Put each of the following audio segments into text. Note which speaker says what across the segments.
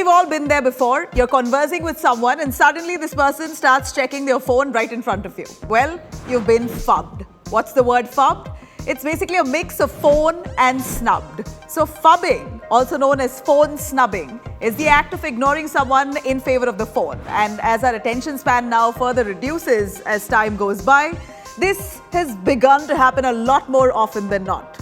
Speaker 1: we've all been there before. You're conversing with someone and suddenly this person starts checking their phone right in front of you. Well, you've been phubbed. What's the word phubbed? It's basically a mix of phone and snubbed. So phubbing, also known as phone snubbing, is the act of ignoring someone in favor of the phone. And as our attention span now further reduces as time goes by, this has begun to happen a lot more often than not.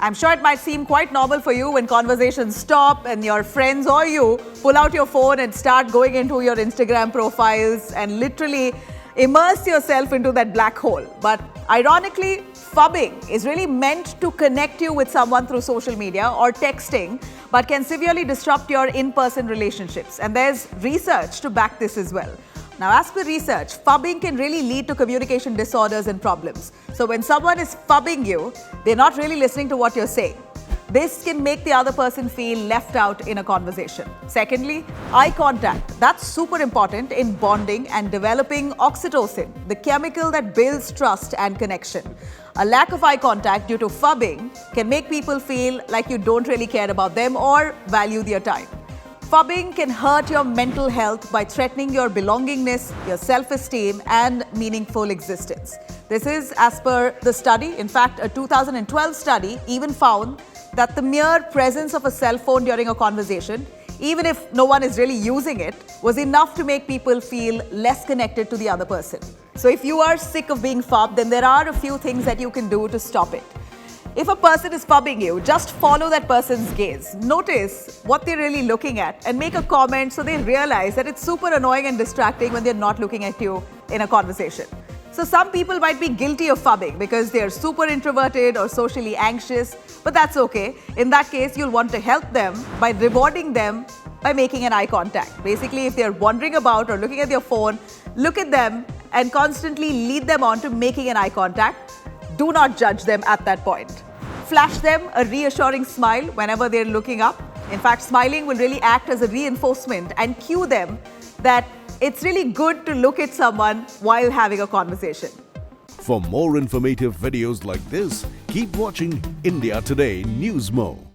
Speaker 1: I'm sure it might seem quite normal for you when conversations stop and your friends or you pull out your phone and start going into your Instagram profiles and literally immerse yourself into that black hole. But ironically, phubbing is really meant to connect you with someone through social media or texting, but can severely disrupt your in-person relationships. And there's research to back this as well. Now, as per research, phubbing can really lead to communication disorders and problems. So when someone is phubbing you, they're not really listening to what you're saying. This can make the other person feel left out in a conversation. Secondly, eye contact. That's super important in bonding and developing oxytocin, the chemical that builds trust and connection. A lack of eye contact due to phubbing can make people feel like you don't really care about them or value their time. Phubbing can hurt your mental health by threatening your belongingness, your self-esteem, and meaningful existence. This is as per the study. In fact, a 2012 study even found that the mere presence of a cell phone during a conversation, even if no one is really using it, was enough to make people feel less connected to the other person. So if you are sick of being phubbed, then there are a few things that you can do to stop it. If a person is phubbing you, just follow that person's gaze. Notice what they're really looking at and make a comment so they realize that it's super annoying and distracting when they're not looking at you in a conversation. So some people might be guilty of phubbing because they're super introverted or socially anxious, but that's okay. In that case, you'll want to help them by rewarding them by making an eye contact. Basically, if they're wandering about or looking at their phone, look at them and constantly lead them on to making an eye contact. Do not judge them at that point. Flash them a reassuring smile whenever they're looking up. In fact, smiling will really act as a reinforcement and cue them that it's really good to look at someone while having a conversation.
Speaker 2: For more informative videos like this, keep watching India Today Newsmo.